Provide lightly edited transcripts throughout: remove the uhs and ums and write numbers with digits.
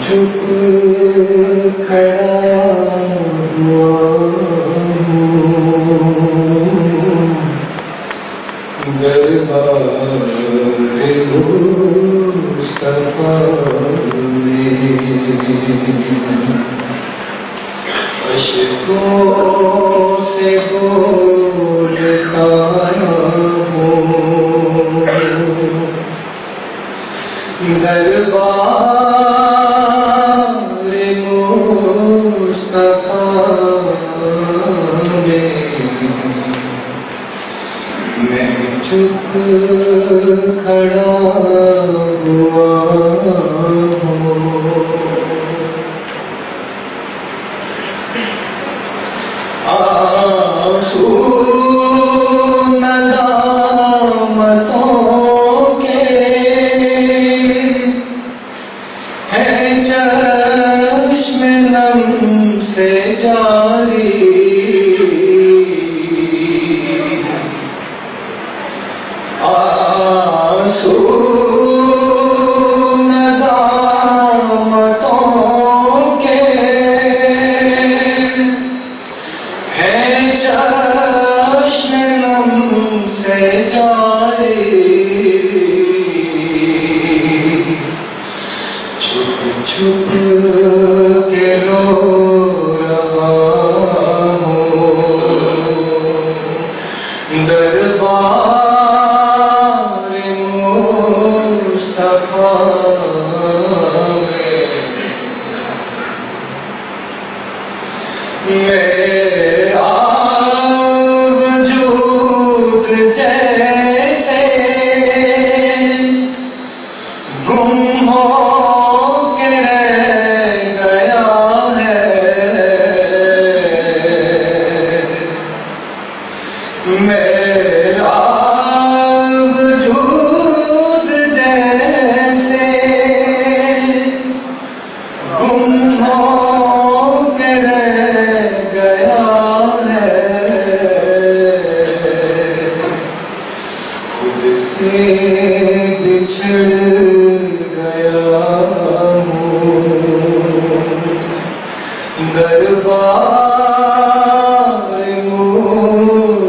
چپ کھڑا ہوا دربار مصطفیٰ میں اشکوں سے بولتا ہوں دربار مصطفیٰ میں میں چپ کھڑا ہوا ہوں آنسو ندامتوں کے ہیں چشم نم سے جاری آنسو ندامتوں کے ہیں چشم نم سے جاری چھپ چھپ کے رو رہا ہوں دربار مصطفیٰ میں وجود جیسے گم ہو کے رہ گیا ہے میرا وجود جیسے گم ہو کے رہ گیا ہے خود سے بچھڑ گیا ہوں دربار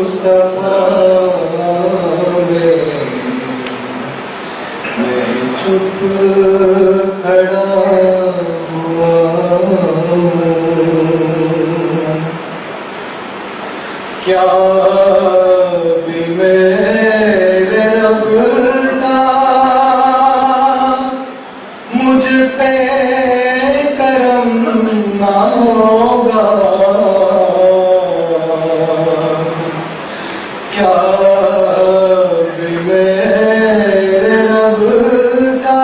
مصطفیٰ میں چپ کھڑا ہوا ہوں کیا بھی میرے رب کا مجھ پہ کرم نہ ہوگا کیا بھی میرے رب کا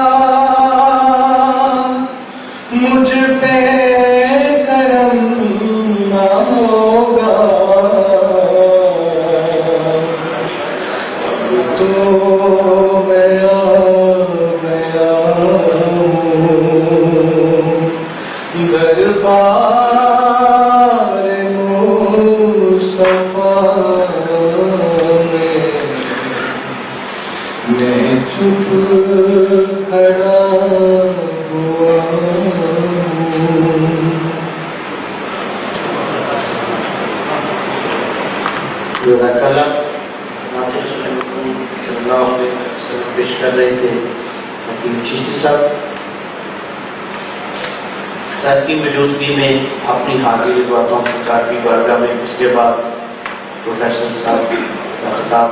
مجھ پہ کرم نہ ہوگا اب تو میں آ گیا ہوں دربار مصطفیٰ میں چپ کھڑا ہوا ہوں جزاک اللہ صلی اللہ علیہ وسلم پیش کر رہے تھے حکیم چشتی صاحب سر کی موجودگی میں اپنی حاضری دعاتا ہوں سرکار کی بارگاہ میں. اس کے بعد پروفیسر صاحب کا خطاب.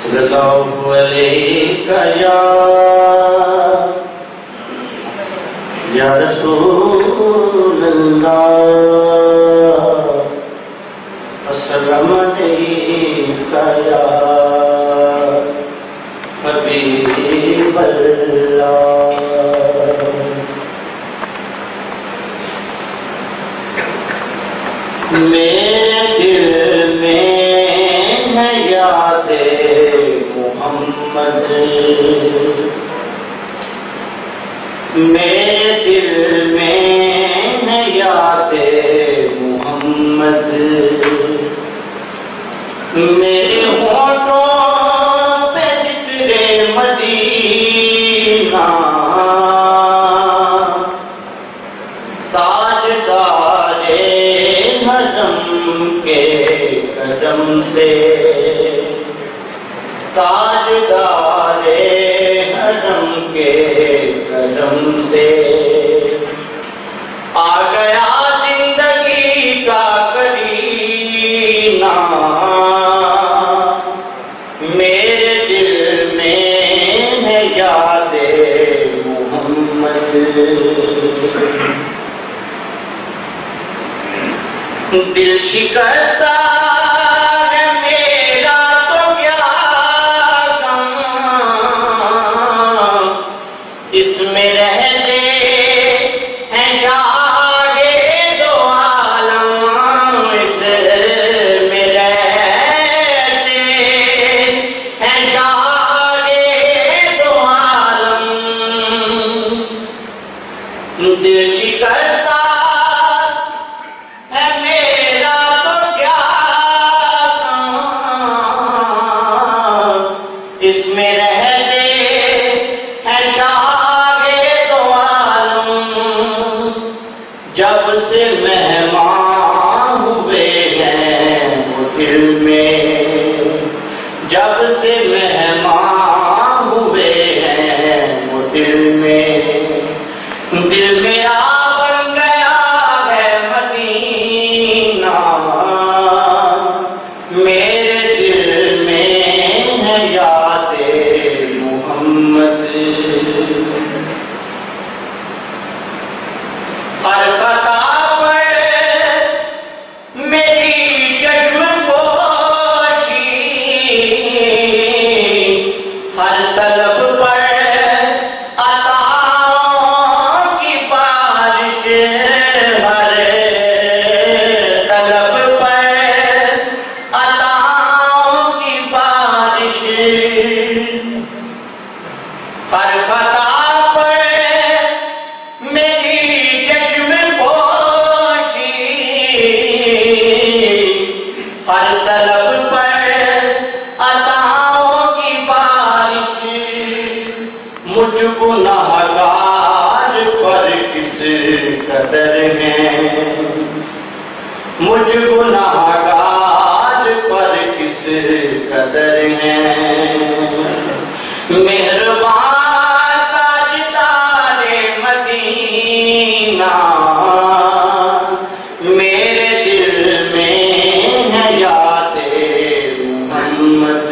صلی اللہ علیہ یا رسول اللہ السلام علیکہ یا حبیب اللہ. میرے دل میں ہے یاد محمد، میرے دل میں ہے یاد محمد، میرے ہونٹوں پہ ذکر مدینہ سے تاجدار حرم کے کرم سے آ گیا زندگی کا کرینہ میرے دل میں ہے یاد محمد دل شکستہ ہے میرا تو کیا غم اس میں رہتے ہیں شاہے دو عالم اس میں رہتے ہیں شاہے دو عالم دل شکستہ ہے میرا تو کیا غم اس میں رہتے ہیں شاہے دو عالم جب سے مہمان ہوئے ہیں وہ دل میں جب سے مہمان ہوئے ہیں وہ دل میرا بن گیا ہے مدینہ میرے دل میں ہے یاد محمد ہر خطا پر میری چشم پوشی ہر طلب پر عطاؤں کی بارش ہر طلب پر عطاؤں کی بارش ہر خطا پر میری چشم پوشی ہر طلب پر عطاؤں کی بارش مجھ گنہگار پر کس قدر ہے مجھ گنہگار پر کس قدر ہے مہربان تاجدار مدینہ میرے دل میں ہے یاد محمد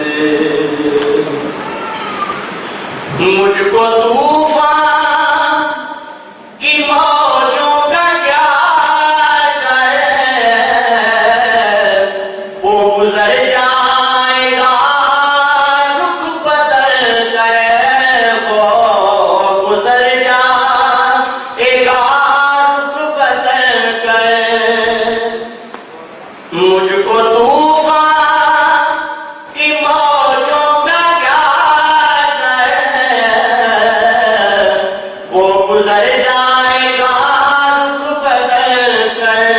مجھ کو طوفان کی موجوں کا کیا ڈر وہ گزر جائے گا رخ بدل کر وہ گزر جائے گا رخ بدل کر مجھ کو طوفان کی موجوں کا کیا ڈر وہ گزر جائے گا رخ بدل کر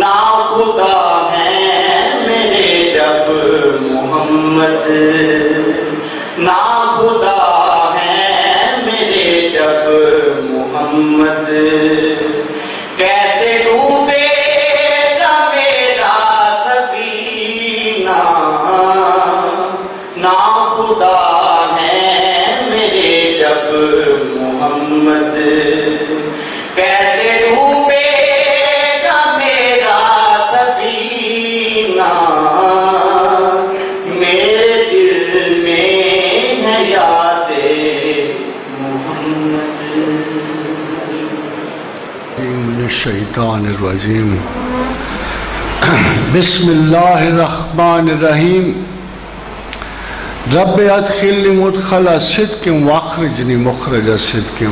نا خدا ہے میرے جب محمد نا خدا ہے میرے جب محمد کیسے ڈوبے گا میرا سفینہ نا خدا ہے میرے جب محمد کیسے ڈوبے گا میرا سفینہ میرے دل میں ہے یاد محمد من الشیطان الرجیم بسم اللہ الرحمن الرحیم رب ادخلنی مدخل صدق واخرجنی مخرج صدق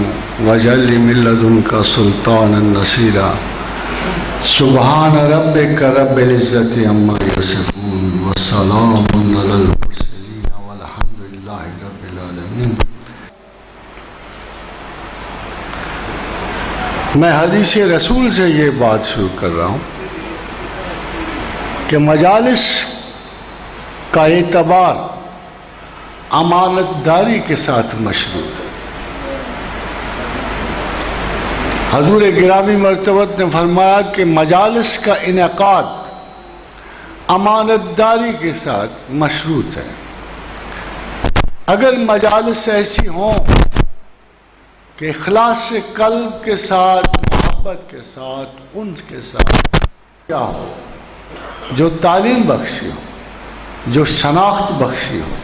واجعل لي من لدنك سلطانا نصيرا سبحان ربك رب العزة عما يصفون وسلام على المرسلين والحمد لله رب العالمين. میں حدیث رسول سے یہ بات شروع کر رہا ہوں کہ مجالس کا اعتبار امانت داری کے ساتھ مشروط ہے. حضور گرامی مرتبت نے فرمایا کہ مجالس کا انعقاد امانت داری کے ساتھ مشروط ہے۔ اگر مجالس ایسی ہوں کہ اخلاص قلب کے ساتھ، محبت کے ساتھ، انس کے ساتھ کیا ہو، جو تعلیم بخشی ہو، جو شناخت بخشی ہو،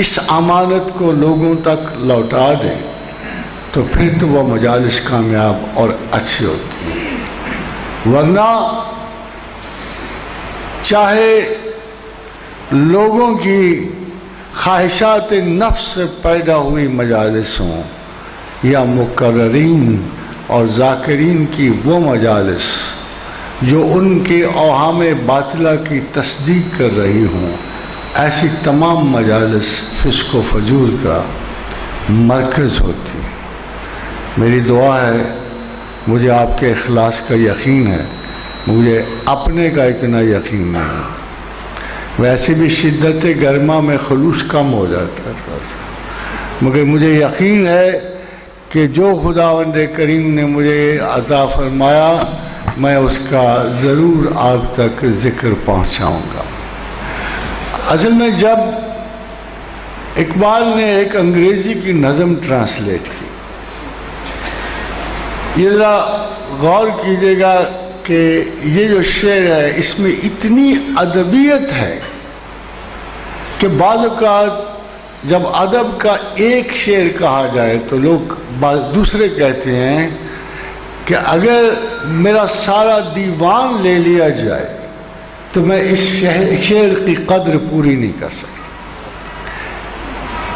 اس امانت کو لوگوں تک لوٹا دیں تو پھر تو وہ مجالس کامیاب اور اچھی ہوتی ہیں۔ ورنہ چاہے لوگوں کی خواہشات نفس سے پیدا ہوئی مجالس ہوں یا مقررین اور ذاکرین کی وہ مجالس جو ان کے اوہام باطلہ کی تصدیق کر رہی ہوں، ایسی تمام مجالس فسق و فجور کا مرکز ہوتی ہے۔ میری دعا ہے، مجھے آپ کے اخلاص کا یقین ہے، مجھے اپنے کا اتنا یقین نہیں ہے۔ ویسے بھی شدت گرما میں خلوص کم ہو جاتا ہے تھوڑا سا، مگر مجھے یقین ہے کہ جو خداوند کریم نے مجھے عطا فرمایا میں اس کا ضرور آپ تک ذکر پہنچاؤں گا۔ اصل میں جب اقبال نے ایک انگریزی کی نظم ٹرانسلیٹ کی، یہ ذرا غور کیجیے گا کہ یہ جو شعر ہے اس میں اتنی ادبیت ہے کہ بعض اوقات جب ادب کا ایک شعر کہا جائے تو لوگ دوسرے کہتے ہیں کہ اگر میرا سارا دیوان لے لیا جائے تو میں اس شعر کی قدر پوری نہیں کر سکتا۔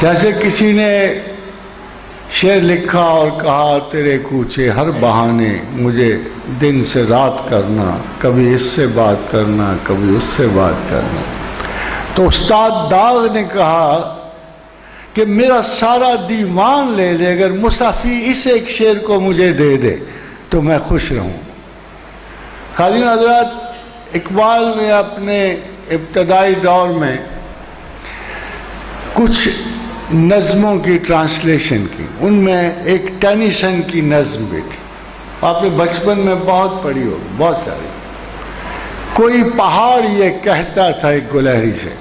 جیسے کسی نے شعر لکھا اور کہا، تیرے کوچے ہر بہانے مجھے دن سے رات کرنا، کبھی اس سے بات کرنا، کبھی اس سے بات کرنا۔ تو استاد داغ نے کہا کہ میرا سارا دیوان لے لے، اگر مصحفی اس ایک شعر کو مجھے دے دے تو میں خوش رہوں۔ حاضرین حضرات، اقبال نے اپنے ابتدائی دور میں کچھ نظموں کی ٹرانسلیشن کی، ان میں ایک ٹینیسن کی نظم بھی تھی، آپ نے بچپن میں بہت پڑھی ہو، بہت ساری۔ کوئی پہاڑ یہ کہتا تھا ایک گلہری سے،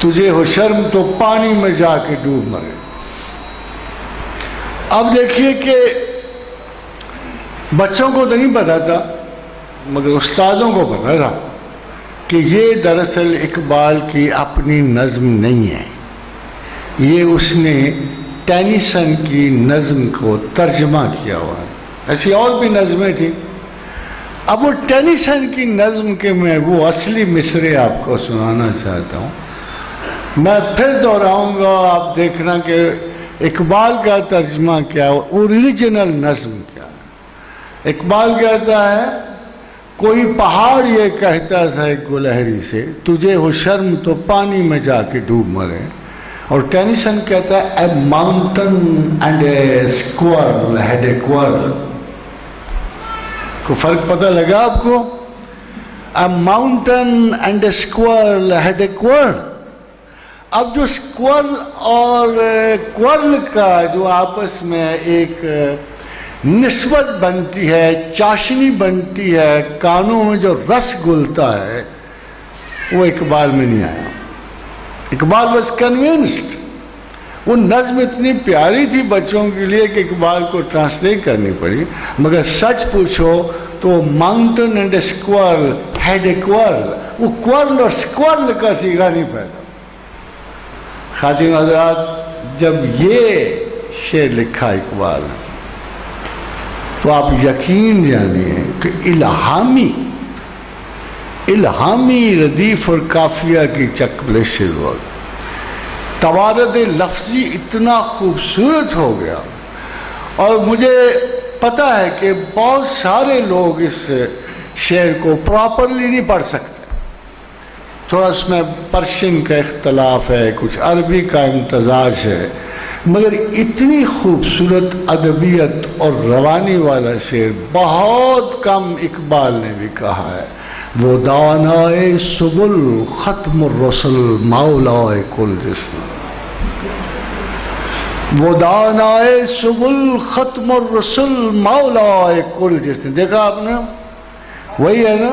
تجھے ہو شرم تو پانی میں جا کے ڈوب مرے۔ اب دیکھیے کہ بچوں کو تو نہیں پتا تھا مگر استادوں کو پتا تھا کہ یہ دراصل اقبال کی اپنی نظم نہیں ہے، یہ اس نے ٹینیسن کی نظم کو ترجمہ کیا ہوا ہے۔ ایسی اور بھی نظمیں تھیں۔ اب وہ ٹینیسن کی نظم کے میں وہ اصلی مصرے آپ کو سنانا چاہتا ہوں۔ میں پھر دہراؤں گا، آپ دیکھنا کہ اقبال کا ترجمہ کیا ہو، اوریجنل نظم کیا ہے۔ اقبال کہتا ہے، کوئی پہاڑ یہ کہتا تھا ایک گلہری سے، تجھے ہو شرم تو پانی میں جا کے ڈوب مرے۔ اور ٹینیسن کہتا ہے، a mountain and a square head a quarrel. کو فرق پتہ لگا آپ کو؟ A mountain and a square head a quarrel. اب جو اسکوائر اور کوارل کا جو آپس میں ایک نسبت بنتی ہے، چاشنی بنتی ہے، کانوں میں جو رس گلتا ہے، وہ اقبال میں نہیں آیا۔ Iqbal was convinced. وہ نظم اتنی پیاری تھی بچوں کے لیے کہ اقبال کو ٹرانسلیٹ کرنی پڑی، مگر سچ پوچھو تو mountain and a square head a quarrel, وہ کوارل اور اسکوائر کا صیغہ نہیں پیدا۔ خاتون حضرات، جب یہ شعر لکھا اقبال نے تو آپ یقین جانیے کہ الہامی ردیف اور قافیہ کی چکلے شروع ہو گئی۔ توارد لفظی اتنا خوبصورت ہو گیا، اور مجھے پتا ہے کہ بہت سارے لوگ اس شعر کو پراپرلی نہیں پڑھ سکتے، تھوڑا اس میں پرشین کا اختلاف ہے، کچھ عربی کا امتزاج ہے، مگر اتنی خوبصورت ادبیت اور روانی والا شعر بہت کم اقبال نے بھی کہا ہے۔ وہ دانائے سبل ختم الرسل مولائے کل جسم، وہ دانائے سبل ختم الرسل مولائے کل جسم۔ دیکھا آپ نے، وہی ہے نا،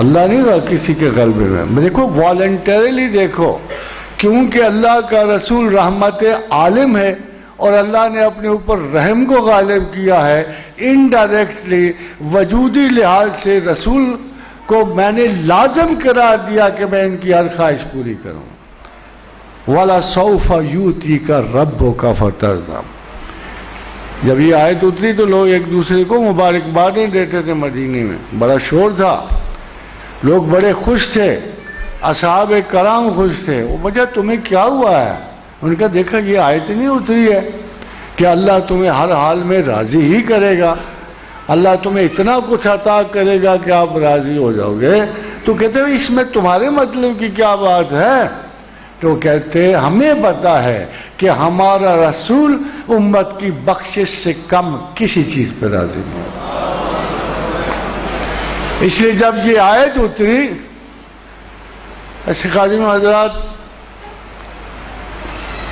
اللہ نہیں کہا کسی کے قلب میں. دیکھو والنٹریلی دیکھو، کیونکہ اللہ کا رسول رحمت عالم ہے اور اللہ نے اپنے اوپر رحم کو غالب کیا ہے. انڈائریکٹلی وجودی لحاظ سے رسول کو میں نے لازم قرار دیا کہ میں ان کی ہر خواہش پوری کروں. وَلَسَوْفَ يُؤْتِيكَ رَبُّكَ فَتَرْضَىٰ. جب یہ آیت اتری تو لوگ ایک دوسرے کو مبارکبادیں دیتے تھے. مدینے میں بڑا شور تھا، لوگ بڑے خوش تھے، اصحاب کرام خوش تھے. وہ وجہ تمہیں کیا ہوا ہے؟ ان کا دیکھا یہ آیت نہیں اتری ہے کہ اللہ تمہیں ہر حال میں راضی ہی کرے گا، اللہ تمہیں اتنا کچھ عطا کرے گا کہ آپ راضی ہو جاؤ گے. تو کہتے ہیں اس میں تمہارے مطلب کی کیا بات ہے؟ تو کہتے ہمیں پتا ہے کہ ہمارا رسول امت کی بخشش سے کم کسی چیز پہ راضی نہیں ہے. اس لیے جب یہ آیت اتری، ایسے خادم حضرات،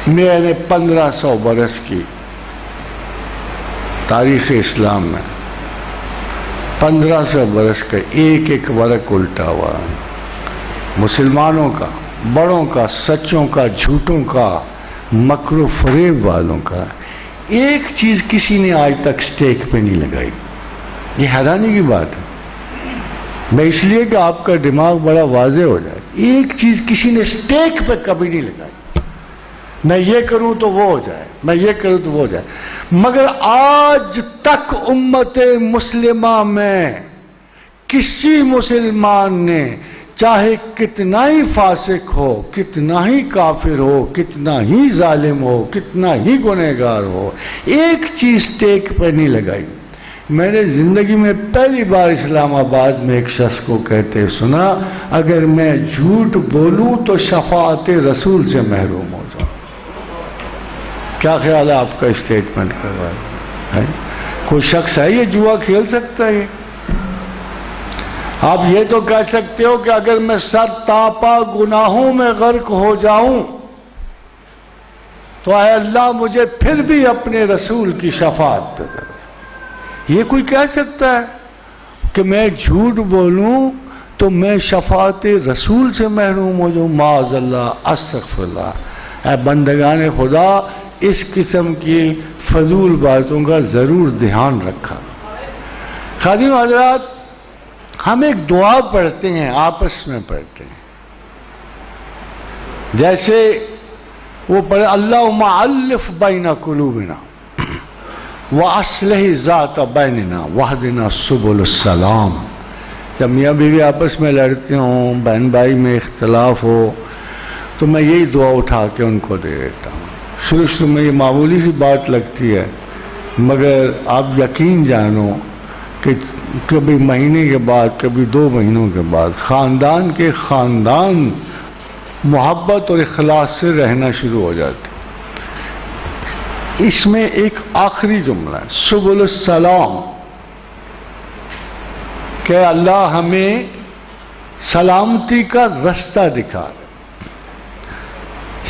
میں نے 1500 برس کی تاریخ اسلام میں 1500 برس کا ایک ایک ورق الٹا ہوا، مسلمانوں کا، بڑوں کا، سچوں کا، جھوٹوں کا، مکر و فریب والوں کا. ایک چیز کسی نے آج تک سٹیک پہ نہیں لگائی. یہ حیرانی کی بات ہے. میں اس لیے کہ آپ کا دماغ بڑا واضح ہو جائے، ایک چیز کسی نے سٹیک پہ کبھی نہیں لگائی. میں یہ کروں تو وہ ہو جائے، میں یہ کروں تو وہ ہو جائے. مگر آج تک امت مسلمہ میں کسی مسلمان نے چاہے کتنا ہی فاسق ہو، کتنا ہی کافر ہو، کتنا ہی ظالم ہو، کتنا ہی گنہگار ہو، ایک چیز ٹیک پہ نہیں لگائی. میں نے زندگی میں پہلی بار اسلام آباد میں ایک شخص کو کہتے سنا، اگر میں جھوٹ بولوں تو شفاعت رسول سے محروم ہو جاؤں. کیا خیال ہے آپ کا اسٹیٹمنٹ کر رہا ہے؟ کوئی شخص ہے یہ جوا کھیل سکتا ہے؟ آپ یہ تو کہہ سکتے ہو کہ اگر میں سر تاپا گناہوں میں غرق ہو جاؤں تو اے اللہ مجھے پھر بھی اپنے رسول کی شفاعت پہ کر. یہ کوئی کہہ سکتا ہے کہ میں جھوٹ بولوں تو میں شفاعت رسول سے محروم ہو جاؤں؟ معاذ اللہ، استغفر اللہ. اے بندگان خدا، اس قسم کی فضول باتوں کا ضرور دھیان رکھا. خادم حضرات، ہم ایک دعا پڑھتے ہیں، آپس میں پڑھتے ہیں، جیسے وہ پڑھے اللہم الف بین قلوبنا واصلح ذات بیننا واہدنا سبل السلام. جب میاں بیوی آپس میں لڑتے ہوں، بہن بھائی میں اختلاف ہو، تو میں یہی دعا اٹھا کے ان کو دے دیتا ہوں. شروع میں یہ معمولی سی بات لگتی ہے، مگر آپ یقین جانو کہ کبھی مہینے کے بعد، کبھی 2 مہینوں کے بعد خاندان کے خاندان محبت اور اخلاص سے رہنا شروع ہو جاتے. اس میں ایک آخری جملہ ہے، سبل السلام، کہ اللہ ہمیں سلامتی کا رستہ دکھا دے.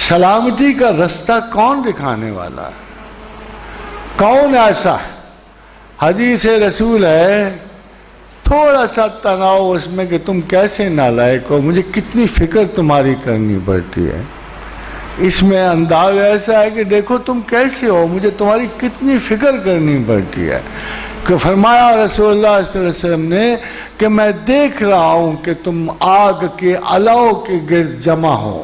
سلامتی کا رستہ کون دکھانے والا ہے؟ کون ایسا ہے؟ حدیث رسول ہے، تھوڑا سا تناؤ اس میں کہ تم کیسے نالائق ہو، مجھے کتنی فکر تمہاری کرنی پڑتی ہے. اس میں انداز ایسا ہے کہ دیکھو تم کیسے ہو، مجھے تمہاری کتنی فکر کرنی پڑتی ہے. کہ فرمایا رسول اللہ صلی اللہ علیہ وسلم نے کہ میں دیکھ رہا ہوں کہ تم آگ کے الاؤ کے گرد جمع ہو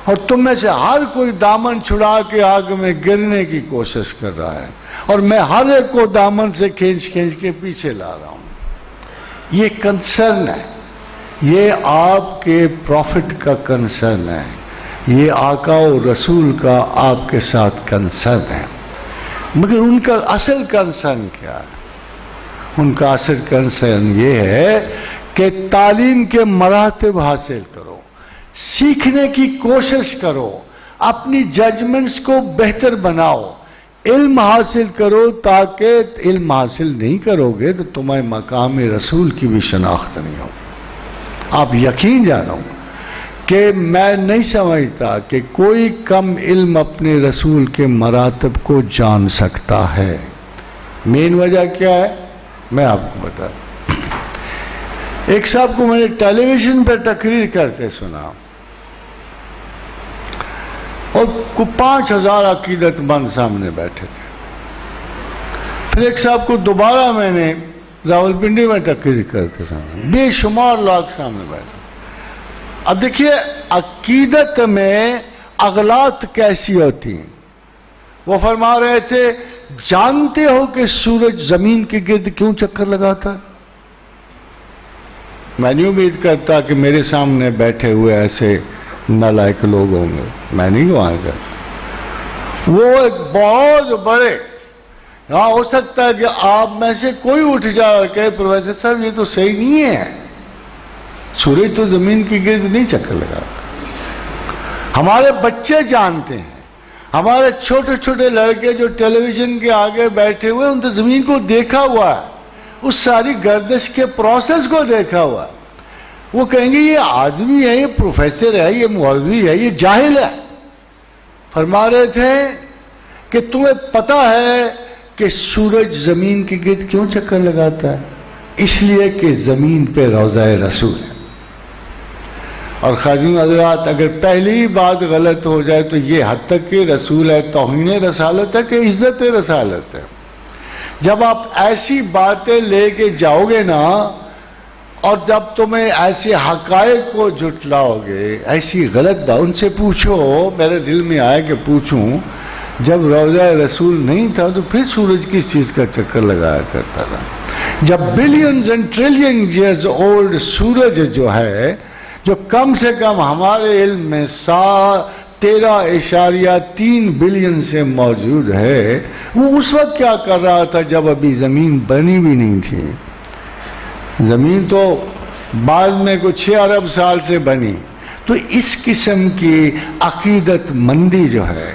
اور تم میں سے ہر کوئی دامن چھڑا کے آگ میں گرنے کی کوشش کر رہا ہے، اور میں ہر ایک کو دامن سے کھینچ کے پیچھے لا رہا ہوں. یہ کنسرن ہے، یہ آپ کے پروفٹ کا کنسرن ہے، یہ آقا و رسول کا آپ کے ساتھ کنسرن ہے. مگر ان کا اصل کنسرن کیا ہے؟ ان کا اصل کنسرن یہ ہے کہ تعلیم کے مراتب حاصل کرو، سیکھنے کی کوشش کرو، اپنی ججمنٹس کو بہتر بناؤ، علم حاصل کرو، تاکہ علم حاصل نہیں کرو گے تو تمہیں مقام رسول کی بھی شناخت نہیں ہو. آپ یقین جانو کہ میں نہیں سمجھتا کہ کوئی کم علم اپنے رسول کے مراتب کو جان سکتا ہے. مین وجہ کیا ہے میں آپ کو بتا دوں. ایک صاحب کو میں نے ٹیلی ویژن پہ تقریر کرتے سنا اور 5,000 عقیدت مند سامنے بیٹھے تھے. پھر ایک صاحب کو دوبارہ میں نے راولپنڈی میں تقریر کرتے سنا، بے شمار لوگ سامنے بیٹھے. اب دیکھیے عقیدت میں اغلاط کیسی ہوتی ہیں. وہ فرما رہے تھے جانتے ہو کہ سورج زمین کے گرد کیوں چکر لگاتا ہے؟ میں نہیں امید کرتا کہ میرے سامنے بیٹھے ہوئے ایسے نالائق لوگ ہوں گے، میں نہیں وہاں کا. وہ ایک بہت بڑے، ہاں ہو سکتا ہے کہ آپ میں سے کوئی اٹھ جائے اور کہے پروفیسر صاحب یہ تو صحیح نہیں ہے، سورج تو زمین کی گرد نہیں چکر لگاتا. ہمارے بچے جانتے ہیں، ہمارے چھوٹے چھوٹے لڑکے جو ٹیلی ویژن کے آگے بیٹھے ہوئے ان تو زمین کو دیکھا ہوا ہے، اس ساری گردش کے پروسیس کو دیکھا ہوا ہے. وہ کہیں گے یہ آدمی ہے، یہ پروفیسر ہے، یہ مولوی ہے، یہ جاہل ہے. فرما رہے تھے کہ تمہیں پتا ہے کہ سورج زمین کے گرد کیوں چکر لگاتا ہے؟ اس لیے کہ زمین پہ روضہ رسول ہے. اور خادم حضرات اگر پہلی بات غلط ہو جائے تو یہ حد تک کہ رسول ہے توہین رسالت ہے کہ عزت رسالت ہے. جب آپ ایسی باتیں لے کے جاؤ گے نا، اور جب تمہیں ایسے حقائق کو جھٹلاؤ گے، ایسی غلط بات، ان سے پوچھو، میرے دل میں آیا کہ پوچھوں، جب روضہ رسول نہیں تھا تو پھر سورج کس چیز کا چکر لگایا کرتا تھا؟ جب billions and trillion years old سورج جو ہے، جو کم سے کم ہمارے علم میں 13.3 بلین سے موجود ہے، وہ اس وقت کیا کر رہا تھا جب ابھی زمین بنی بھی نہیں تھی؟ زمین تو بعد میں کچھ 6 ارب سال سے بنی. تو اس قسم کی عقیدت مندی جو ہے،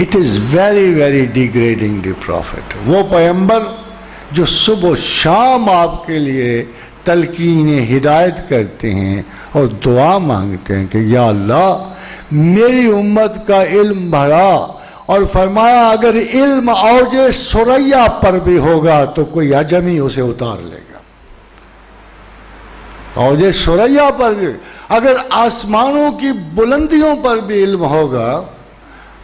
it is very very degrading the prophet. وہ پیغمبر جو صبح و شام آپ کے لیے تلقین ہدایت کرتے ہیں اور دعا مانگتے ہیں کہ یا اللہ میری امت کا علم بڑھا، اور فرمایا اگر علم اوج ثریا پر بھی ہوگا تو کوئی اجمی اسے اتار لے گا. اوج ثریا پر بھی، اگر آسمانوں کی بلندیوں پر بھی علم ہوگا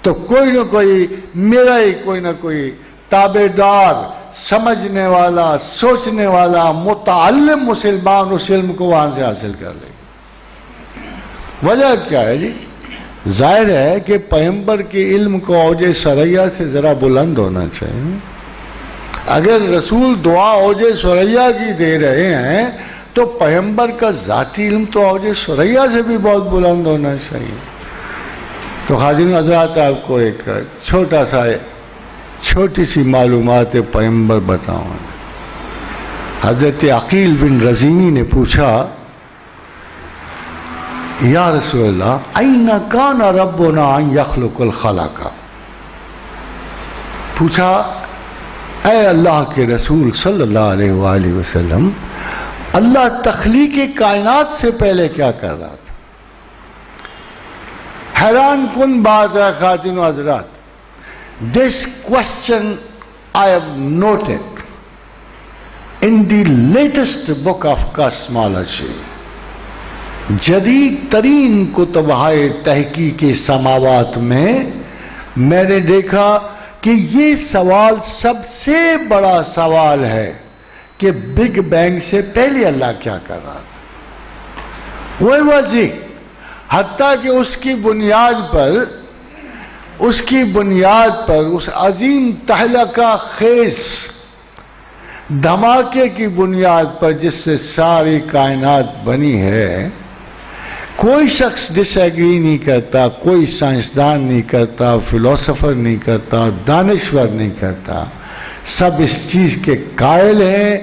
تو کوئی نہ کوئی میرا ہی کوئی نہ کوئی تابع دار، سمجھنے والا، سوچنے والا، متعلم مسلمان اس علم کو وہاں سے حاصل کر لے گا. وجہ کیا ہے جی؟ ظاہر ہے کہ پیغمبر کے علم کو اوج ثریا سے ذرا بلند ہونا چاہیے. اگر رسول دعا اوج ثریا کی دے رہے ہیں تو پیغمبر کا ذاتی علم تو اوج ثریا سے بھی بہت بلند ہونا چاہیے. تو خادم حضرات آپ کو ایک چھوٹی سی معلومات پیغمبر بتاؤں. حضرت عقیل بن رزینی نے پوچھا یا رسول اللہ این کان ربنا ان یخلق الخلق، پوچھا اے اللہ کے رسول صلی اللہ علیہ وآلہ وسلم، اللہ تخلیق کائنات سے پہلے کیا کر رہا تھا؟ حیران کن بات ہے خاتون حضرات. This question I have noted in the latest book of cosmology. جدید ترین کتبۂ تحقیق سماوات میں نے دیکھا کہ یہ سوال سب سے بڑا سوال ہے کہ بگ بینگ سے پہلے اللہ کیا کر رہا تھا. وہ وزی حتیٰ کہ اس کی بنیاد پر اس عظیم تہلکہ خیز دھماکے کی بنیاد پر جس سے ساری کائنات بنی ہے، کوئی شخص ڈس ایگری نہیں کرتا، کوئی سائنسدان نہیں کرتا، فلسفر نہیں کرتا، دانشور نہیں کرتا. سب اس چیز کے قائل ہیں